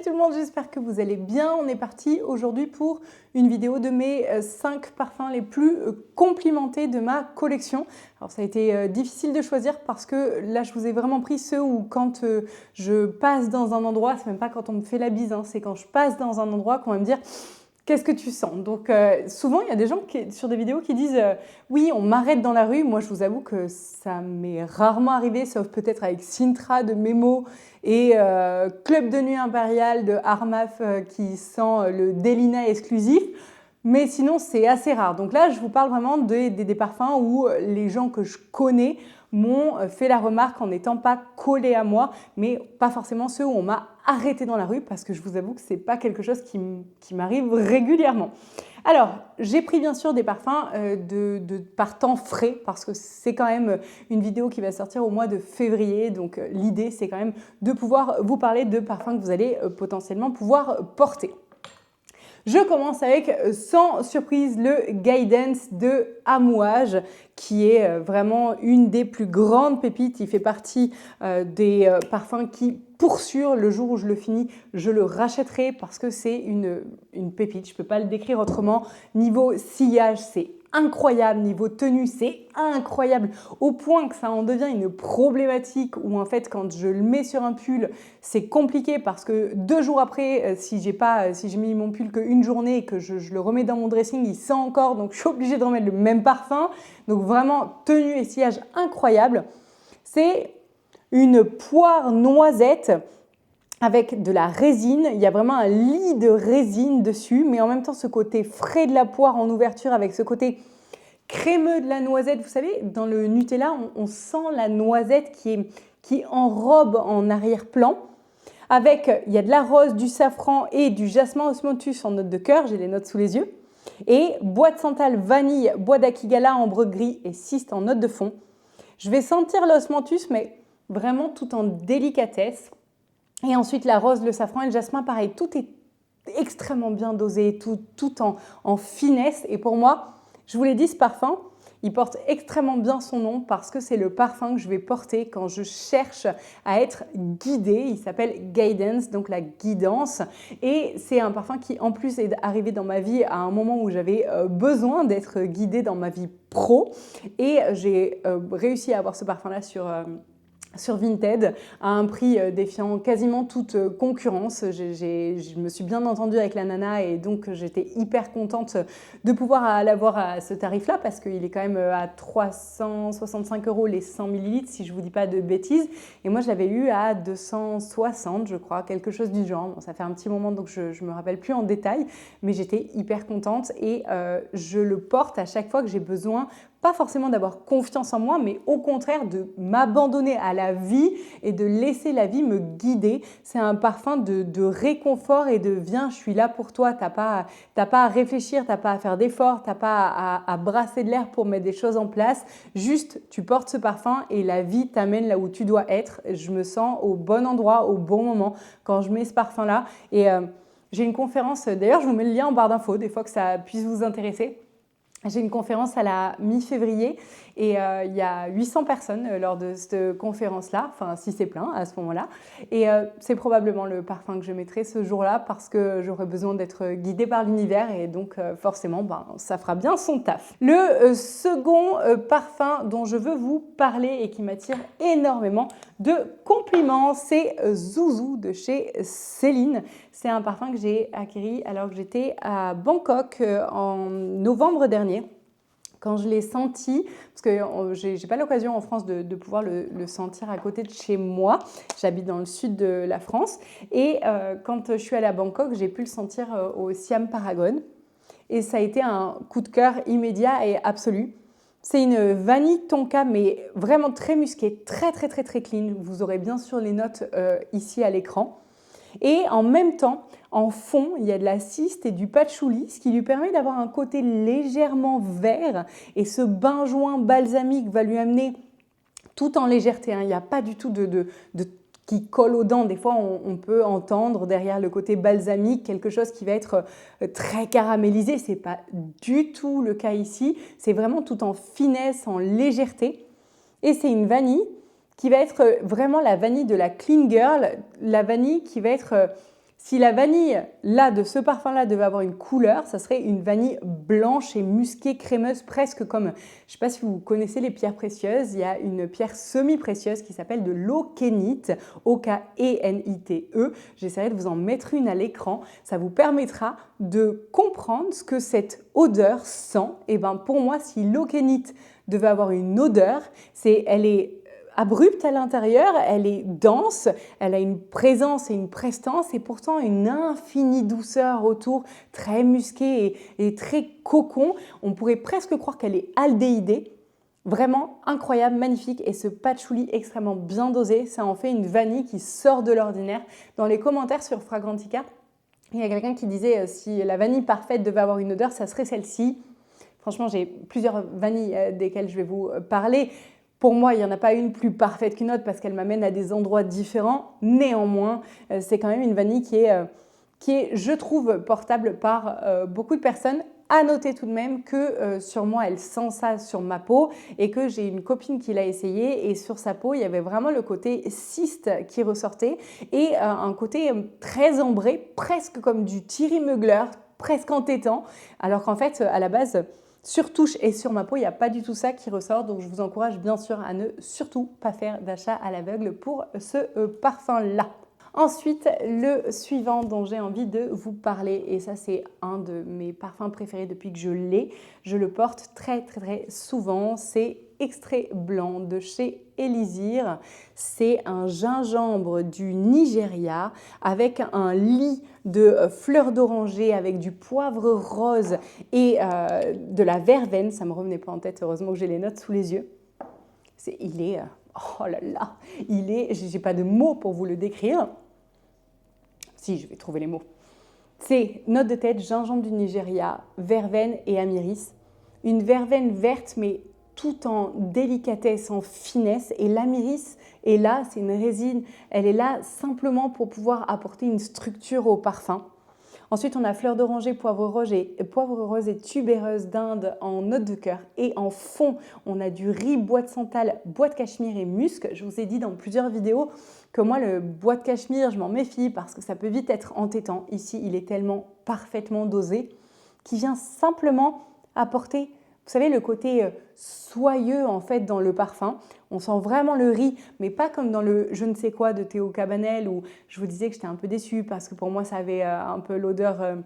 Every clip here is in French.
tout le monde, j'espère que vous allez bien. On est parti aujourd'hui pour une vidéo de mes 5 parfums les plus complimentés de ma collection. Alors ça a été difficile de choisir parce que là je vous ai vraiment pris ceux où quand je passe dans un endroit, c'est même pas quand on me fait la bise, hein, c'est quand je passe dans un endroit qu'on va me dire qu'est-ce que tu sens? Donc souvent, il y a des gens sur des vidéos qui disent oui, on m'arrête dans la rue. Moi, je vous avoue que ça m'est rarement arrivé, sauf peut-être avec Sintra de Memo et Club de Nuit Impérial de Armaf qui sent le Delina exclusif. Mais sinon, c'est assez rare. Donc là, je vous parle vraiment des parfums où les gens que je connais m'ont fait la remarque en n'étant pas collés à moi, mais pas forcément ceux où on m'a arrêté dans la rue parce que je vous avoue que ce n'est pas quelque chose qui m'arrive régulièrement. Alors, j'ai pris bien sûr des parfums par temps frais parce que c'est quand même une vidéo qui va sortir au mois de février. Donc, l'idée, c'est quand même de pouvoir vous parler de parfums que vous allez potentiellement pouvoir porter. Je commence avec, sans surprise, le Guidance de Amouage, qui est vraiment une des plus grandes pépites. Il fait partie des parfums qui, pour sûr, le jour où je le finis, je le rachèterai parce que c'est une pépite. Je ne peux pas le décrire autrement. Niveau sillage, c'est incroyable. Niveau tenue, c'est incroyable. Au point que ça en devient une problématique où en fait, quand je le mets sur un pull, c'est compliqué parce que 2 jours après, si j'ai mis mon pull qu'une journée et que je le remets dans mon dressing, il sent encore. Donc, je suis obligée de remettre le même parfum. Donc, vraiment, tenue et sillage incroyable. C'est une poire noisette avec de la résine. Il y a vraiment un lit de résine dessus, mais en même temps, ce côté frais de la poire en ouverture avec ce côté crémeux de la noisette. Vous savez, dans le Nutella, on sent la noisette qui enrobe en arrière-plan. Il y a de la rose, du safran et du jasmin osmanthus en note de cœur. J'ai les notes sous les yeux. Et bois de santal, vanille, bois d'akigala, ambre gris et cyste en note de fond. Je vais sentir l'osmanthus, mais vraiment tout en délicatesse. Et ensuite, la rose, le safran et le jasmin, pareil, tout est extrêmement bien dosé, tout en finesse. Et pour moi, je vous l'ai dit, ce parfum, il porte extrêmement bien son nom parce que c'est le parfum que je vais porter quand je cherche à être guidée. Il s'appelle Guidance, donc la guidance. Et c'est un parfum qui, en plus, est arrivé dans ma vie à un moment où j'avais besoin d'être guidée dans ma vie pro. Et j'ai réussi à avoir ce parfum-là sur Vinted à un prix défiant quasiment toute concurrence. Je me suis bien entendue avec la nana et donc j'étais hyper contente de pouvoir l'avoir à ce tarif-là parce qu'il est quand même à 365 € les 100 ml si je ne vous dis pas de bêtises. Et moi, je l'avais eu à 260, je crois, quelque chose du genre. Bon, ça fait un petit moment donc je ne me rappelle plus en détail, mais j'étais hyper contente et je le porte à chaque fois que j'ai besoin, pas forcément d'avoir confiance en moi, mais au contraire de m'abandonner à la vie et de laisser la vie me guider. C'est un parfum de réconfort et de viens, je suis là pour toi. T'as pas à réfléchir, t'as pas à faire d'efforts, t'as pas à brasser de l'air pour mettre des choses en place. Juste, tu portes ce parfum et la vie t'amène là où tu dois être. Je me sens au bon endroit, au bon moment quand je mets ce parfum-là. Et j'ai une conférence, d'ailleurs, je vous mets le lien en barre d'infos, des fois que ça puisse vous intéresser. J'ai une conférence à la mi-février et il y a 800 personnes lors de cette conférence-là, enfin si c'est plein à ce moment-là. Et c'est probablement le parfum que je mettrai ce jour-là parce que j'aurai besoin d'être guidée par l'univers et donc forcément ça fera bien son taf. Le second parfum dont je veux vous parler et qui m'attire énormément de compliments, c'est Zouzou de chez Céline. C'est un parfum que j'ai acquis alors que j'étais à Bangkok en novembre dernier. Quand je l'ai senti, parce que je n'ai pas l'occasion en France de pouvoir le sentir à côté de chez moi, j'habite dans le sud de la France, et quand je suis allée à Bangkok, j'ai pu le sentir au Siam Paragon, et ça a été un coup de cœur immédiat et absolu. C'est une vanille tonka, mais vraiment très musquée, très clean. Vous aurez bien sûr les notes ici à l'écran. Et en même temps, en fond, il y a de la cyste et du patchouli, ce qui lui permet d'avoir un côté légèrement vert. Et ce benjoin balsamique va lui amener tout en légèreté. Il n'y a pas du tout qui colle aux dents. Des fois, on peut entendre derrière le côté balsamique quelque chose qui va être très caramélisé. Ce n'est pas du tout le cas ici. C'est vraiment tout en finesse, en légèreté. Et c'est une vanille qui va être vraiment la vanille de la clean girl, la vanille qui va être Si la vanille, là, de ce parfum-là, devait avoir une couleur, ça serait une vanille blanche et musquée, crémeuse, presque comme, je ne sais pas si vous connaissez les pierres précieuses, il y a une pierre semi-précieuse qui s'appelle de l'aukénite, O-K-E-N-I-T-E. J'essaierai de vous en mettre une à l'écran. Ça vous permettra de comprendre ce que cette odeur sent. Et bien, pour moi, si l'aukénite devait avoir une odeur, elle est abrupte à l'intérieur, elle est dense, elle a une présence et une prestance et pourtant une infinie douceur autour, très musquée et très cocon. On pourrait presque croire qu'elle est aldéhydée. Vraiment incroyable, magnifique et ce patchouli extrêmement bien dosé, ça en fait une vanille qui sort de l'ordinaire. Dans les commentaires sur Fragrantica, il y a quelqu'un qui disait si la vanille parfaite devait avoir une odeur, ça serait celle-ci. Franchement, j'ai plusieurs vanilles desquelles je vais vous parler. Pour moi, il n'y en a pas une plus parfaite qu'une autre parce qu'elle m'amène à des endroits différents. Néanmoins, c'est quand même une vanille qui est, je trouve, portable par beaucoup de personnes. À noter tout de même que sur moi, elle sent ça sur ma peau et que j'ai une copine qui l'a essayé et sur sa peau, il y avait vraiment le côté cyste qui ressortait et un côté très ambré, presque comme du Thierry Mugler, presque entêtant, alors qu'en fait, à la base, sur touche et sur ma peau, il n'y a pas du tout ça qui ressort. Donc, je vous encourage bien sûr à ne surtout pas faire d'achat à l'aveugle pour ce parfum-là. Ensuite, le suivant dont j'ai envie de vous parler, et ça c'est un de mes parfums préférés depuis que je l'ai, je le porte très souvent, c'est Extrait Blanc de chez Elixir. C'est un gingembre du Nigeria avec un lit de fleurs d'oranger avec du poivre rose et de la verveine. Ça ne me revenait pas en tête, heureusement que j'ai les notes sous les yeux. Oh là là, j'ai pas de mots pour vous le décrire. Si, je vais trouver les mots. C'est note de tête, gingembre du Nigeria, verveine et amiris. Une verveine verte, mais tout en délicatesse, en finesse. Et l'amiris est là, c'est une résine. Elle est là simplement pour pouvoir apporter une structure au parfum. Ensuite, on a fleur d'oranger, poivre rose et tubéreuse d'Inde en note de cœur. Et en fond, on a du riz, bois de santal, bois de cachemire et musc. Je vous ai dit dans plusieurs vidéos que moi, le bois de cachemire, je m'en méfie parce que ça peut vite être entêtant. Ici, il est tellement parfaitement dosé qu'il vient simplement apporter, vous savez, le côté soyeux en fait dans le parfum. On sent vraiment le riz, mais pas comme dans le je ne sais quoi de Théo Cabanel où je vous disais que j'étais un peu déçue parce que pour moi ça avait un peu l'odeur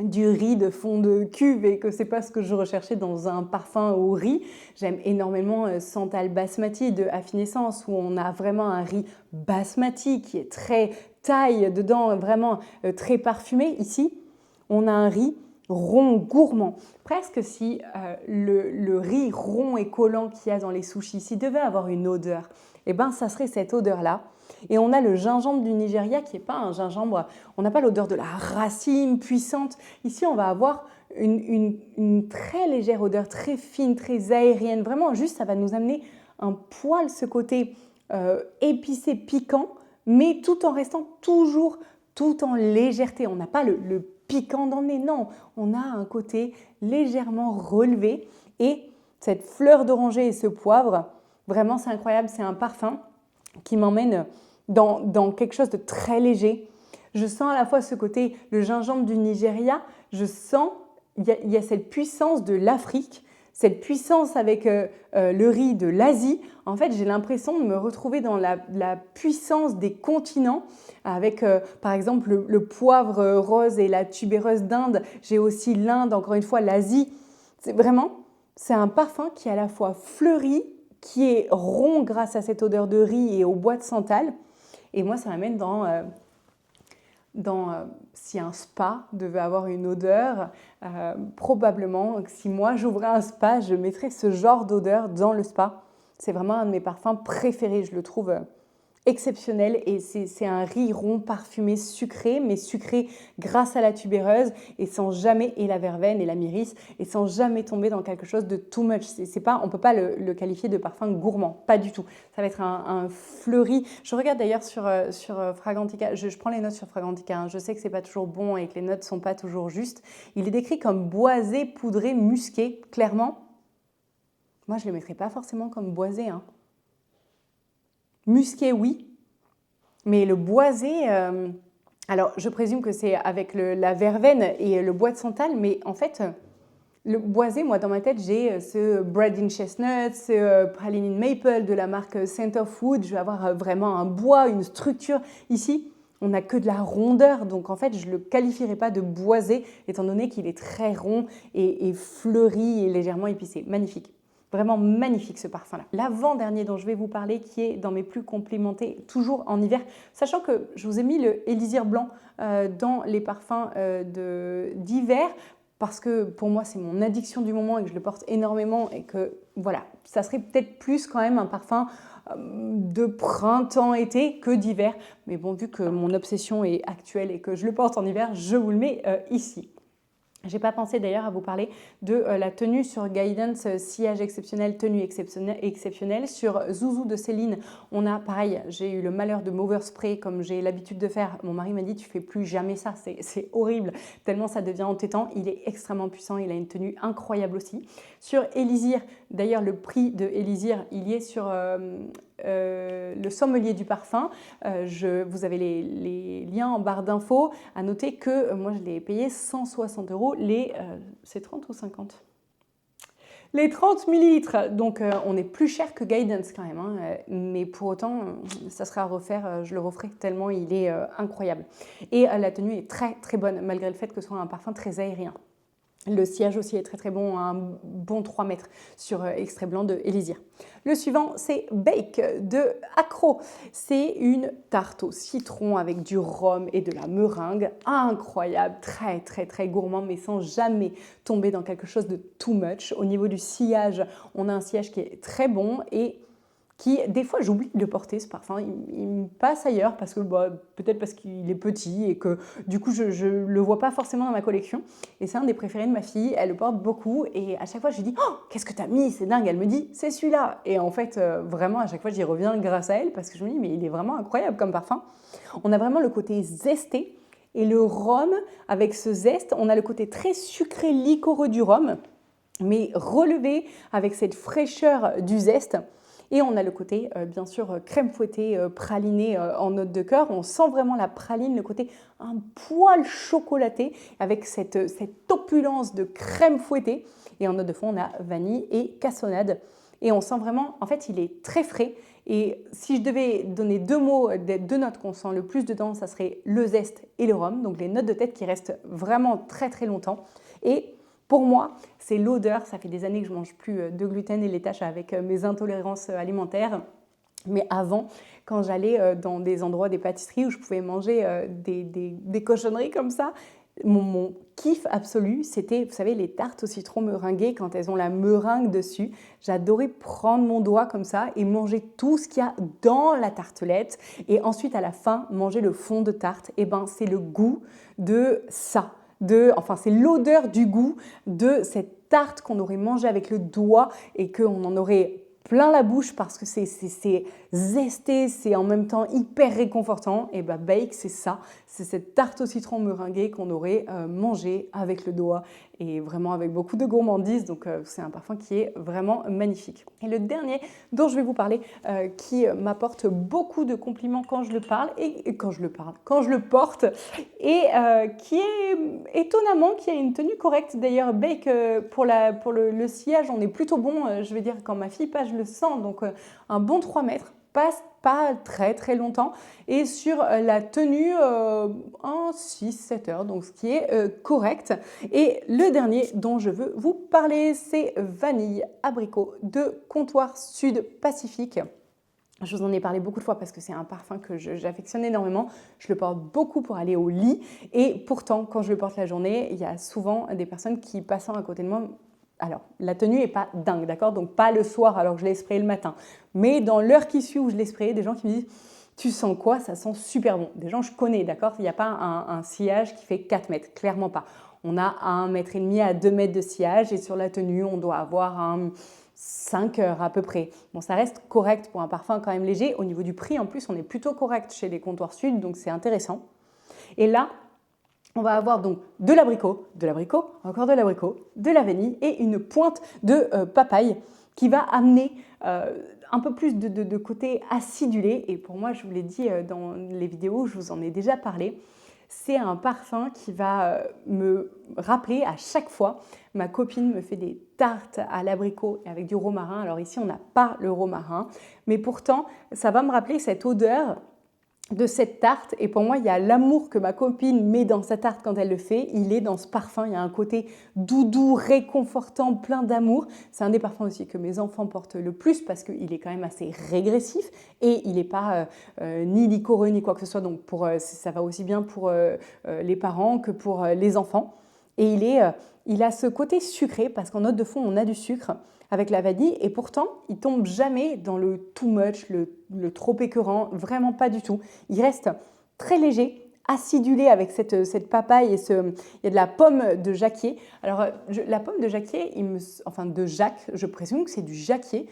du riz de fond de cuve et que c'est pas ce que je recherchais dans un parfum au riz. J'aime énormément Santal Basmati de Affinessence où on a vraiment un riz basmati qui est très taille dedans, vraiment très parfumé. Ici, on a un riz rond, gourmand. Presque si le riz rond et collant qu'il y a dans les sushis, s'il devait avoir une odeur, eh ben, ça serait cette odeur-là. Et on a le gingembre du Nigeria qui n'est pas un gingembre, on n'a pas l'odeur de la racine puissante. Ici, on va avoir une très légère odeur, très fine, très aérienne. Vraiment, juste, ça va nous amener un poil ce côté épicé, piquant, mais tout en restant toujours tout en légèreté. On n'a pas le piquant dans le nez, non. On a un côté légèrement relevé et cette fleur d'oranger et ce poivre, vraiment c'est incroyable, c'est un parfum qui m'emmène dans quelque chose de très léger. Je sens à la fois ce côté, le gingembre du Nigeria, je sens, il y a cette puissance de l'Afrique, cette puissance avec le riz de l'Asie. En fait, j'ai l'impression de me retrouver dans la puissance des continents avec, par exemple, le poivre rose et la tubéreuse d'Inde. J'ai aussi l'Inde, encore une fois, l'Asie. C'est un parfum qui est à la fois fleuri, qui est rond grâce à cette odeur de riz et au bois de santal. Et moi, ça m'amène si un spa devait avoir une odeur, probablement, si moi j'ouvrais un spa, je mettrais ce genre d'odeur dans le spa. C'est vraiment un de mes parfums préférés, je le trouve exceptionnel et c'est un riz rond parfumé sucré, mais sucré grâce à la tubéreuse et sans jamais, et la verveine et la myrrhe, et sans jamais tomber dans quelque chose de too much. On ne peut pas le qualifier de parfum gourmand, pas du tout. Ça va être un fleuri. Je regarde d'ailleurs sur Fragrantica, je prends les notes sur Fragrantica, hein. Je sais que c'est pas toujours bon et que les notes ne sont pas toujours justes. Il est décrit comme boisé, poudré, musqué, clairement. Moi, je ne le mettrais pas forcément comme boisé, hein. Musqué, oui, mais le boisé, Alors, je présume que c'est avec la verveine et le bois de santal, mais en fait, le boisé, moi, dans ma tête, j'ai ce bread in chestnut, ce praline in maple de la marque Scent of Wood. Je vais avoir vraiment un bois, une structure. Ici, on n'a que de la rondeur, donc en fait, je ne le qualifierais pas de boisé, étant donné qu'il est très rond et fleuri et légèrement épicé. Magnifique. Vraiment magnifique ce parfum-là. L'avant-dernier dont je vais vous parler, qui est dans mes plus complimentés, toujours en hiver, sachant que je vous ai mis le Élysir blanc dans les parfums d'hiver, parce que pour moi c'est mon addiction du moment et que je le porte énormément et que voilà, ça serait peut-être plus quand même un parfum de printemps-été que d'hiver. Mais bon, vu que mon obsession est actuelle et que je le porte en hiver, je vous le mets ici. J'ai pas pensé d'ailleurs à vous parler de la tenue sur Guidance, sillage exceptionnel, tenue exceptionnelle. Sur Zouzou de Céline, on a pareil, j'ai eu le malheur de m'overspray comme j'ai l'habitude de faire. Mon mari m'a dit tu fais plus jamais ça, c'est horrible, tellement ça devient entêtant. Il est extrêmement puissant, il a une tenue incroyable aussi. Sur Élysir, d'ailleurs le prix de Élysir, il y est sur le sommelier du parfum. Vous avez les liens en barre d'infos. À noter que moi je l'ai payé 160 €. C'est 30 ou 50 ? Les 30 millilitres, donc on est plus cher que Guidance quand même, hein, mais pour autant, ça sera à refaire, je le referai tellement il est incroyable. Et la tenue est très très bonne, malgré le fait que ce soit un parfum très aérien. Le sillage aussi est très très bon, un bon 3 mètres sur extrait blanc de Élysir. Le suivant, c'est Bake de Acro. C'est une tarte au citron avec du rhum et de la meringue. Incroyable, très très très gourmand, mais sans jamais tomber dans quelque chose de too much. Au niveau du sillage, on a un sillage qui est très bon et qui, des fois, j'oublie de le porter, ce parfum. Il me passe ailleurs, parce que peut-être parce qu'il est petit et que du coup, je ne le vois pas forcément dans ma collection. Et c'est un des préférés de ma fille, elle le porte beaucoup. Et à chaque fois, je lui dis « Oh, qu'est-ce que tu as mis? C'est dingue !» Elle me dit « C'est celui-là !» Et en fait, vraiment, à chaque fois, j'y reviens grâce à elle, parce que je me dis « Mais il est vraiment incroyable comme parfum !» On a vraiment le côté zesté et le rhum, avec ce zeste, on a le côté très sucré liquoreux du rhum, mais relevé avec cette fraîcheur du zeste. Et on a le côté, bien sûr, crème fouettée, pralinée en note de cœur. On sent vraiment la praline, le côté un poil chocolaté avec cette opulence de crème fouettée. Et en note de fond, on a vanille et cassonade. Et on sent vraiment, en fait, il est très frais. Et si je devais donner deux mots, deux notes qu'on sent le plus dedans, ça serait le zeste et le rhum. Donc les notes de tête qui restent vraiment très très longtemps. Et pour moi, c'est l'odeur. Ça fait des années que je ne mange plus de gluten et laitage avec mes intolérances alimentaires. Mais avant, quand j'allais dans des endroits, des pâtisseries où je pouvais manger des cochonneries comme ça, mon kiff absolu, c'était, vous savez, les tartes au citron meringuées quand elles ont la meringue dessus. J'adorais prendre mon doigt comme ça et manger tout ce qu'il y a dans la tartelette. Et ensuite, à la fin, manger le fond de tarte. Et ben, c'est le goût de ça. C'est l'odeur du goût de cette tarte qu'on aurait mangée avec le doigt et qu'on en aurait plein la bouche parce que c'est zesté, c'est en même temps hyper réconfortant. Et bah Bake, c'est ça, c'est cette tarte au citron meringuée qu'on aurait mangée avec le doigt et vraiment avec beaucoup de gourmandise. Donc c'est un parfum qui est vraiment magnifique. Et le dernier dont je vais vous parler, qui m'apporte beaucoup de compliments quand je le parle et quand je le porte, et qui est étonnamment, qui a une tenue correcte. D'ailleurs, Bake, pour le sillage, on est plutôt bon. Je vais dire, quand ma fille passe, je le sens. Donc un bon 3 mètres. Passe pas très très longtemps, et sur la tenue en 6-7 heures, donc ce qui est correct. Et le dernier dont je veux vous parler, c'est Vanille Abricot de Comptoir Sud Pacifique. Je vous en ai parlé beaucoup de fois parce que c'est un parfum que j'affectionne énormément. Je le porte beaucoup pour aller au lit, et pourtant quand je le porte la journée, il y a souvent des personnes qui, passant à côté de moi, alors, la tenue n'est pas dingue, d'accord? Donc, pas le soir alors que je l'ai sprayé le matin. Mais dans l'heure qui suit où je l'ai sprayé, des gens qui me disent « Tu sens quoi? Ça sent super bon. » Des gens je connais, d'accord? Il n'y a pas un sillage qui fait 4 mètres, clairement pas. On a 1,5 mètre à 2 mètres de sillage, et sur la tenue, on doit avoir 5 heures à peu près. Bon, ça reste correct pour un parfum quand même léger. Au niveau du prix, en plus, on est plutôt correct chez les Comptoirs Sud, donc c'est intéressant. Et là, on va avoir donc de l'abricot, encore de l'abricot, de la vanille et une pointe de papaye qui va amener un peu plus de côté acidulé. Et pour moi, je vous l'ai dit dans les vidéos, je vous en ai déjà parlé, C'est un parfum qui va me rappeler à chaque fois. Ma copine me fait des tartes à l'abricot avec du romarin. Alors ici, on n'a pas le romarin, mais pourtant, ça va me rappeler cette odeur de cette tarte. Et pour moi, il y a l'amour que ma copine met dans sa tarte quand elle le fait. Il est dans ce parfum. Il y a un côté doudou, réconfortant, plein d'amour. C'est un des parfums aussi que mes enfants portent le plus parce qu'il est quand même assez régressif et il n'est pas ni liquoreux ni quoi que ce soit. Donc ça va aussi bien pour les parents que pour les enfants. Et il a ce côté sucré parce qu'en note de fond, on a du sucre avec la vanille et pourtant, il tombe jamais dans le too much, le trop écœurant, vraiment pas du tout. Il reste très léger, acidulé avec cette papaye et il y a de la pomme de jacquier. Alors, la pomme de jacquier, enfin de Jacques, je présume que c'est du jacquier.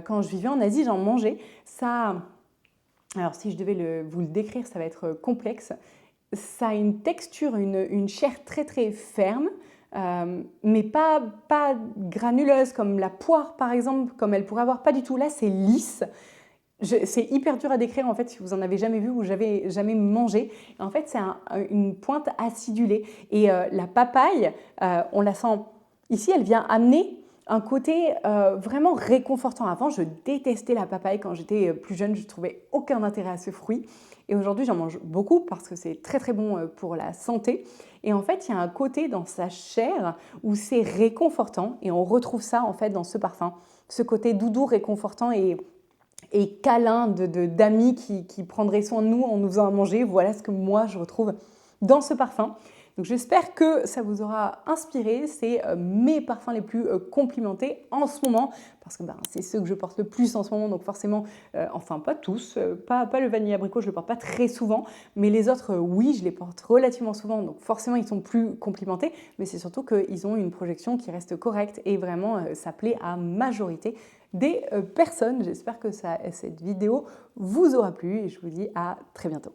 Quand je vivais en Asie, j'en mangeais. Alors si je devais vous le décrire, ça va être complexe. Ça a une texture, une chair très très ferme, mais pas granuleuse comme la poire par exemple, comme elle pourrait avoir, pas du tout. Là, c'est lisse. C'est hyper dur à décrire en fait si vous en avez jamais vu ou jamais mangé. En fait, c'est une pointe acidulée. Et la papaye, on la sent ici, elle vient amener un côté vraiment réconfortant. Avant, je détestais la papaye quand j'étais plus jeune, je ne trouvais aucun intérêt à ce fruit. Et aujourd'hui, j'en mange beaucoup parce que c'est très très bon pour la santé. Et en fait, il y a un côté dans sa chair où c'est réconfortant et on retrouve ça en fait dans ce parfum. Ce côté doudou, réconfortant et câlin d'amis qui prendraient soin de nous en nous faisant à manger. Voilà ce que moi je retrouve dans ce parfum. Donc j'espère que ça vous aura inspiré. C'est mes parfums les plus complimentés en ce moment parce que c'est ceux que je porte le plus en ce moment. Donc forcément, enfin pas tous, pas le vanille abricot, je ne le porte pas très souvent, mais les autres, oui, je les porte relativement souvent. Donc forcément, ils sont plus complimentés, mais c'est surtout qu'ils ont une projection qui reste correcte et vraiment, ça plaît à majorité des personnes. J'espère que cette vidéo vous aura plu et je vous dis à très bientôt.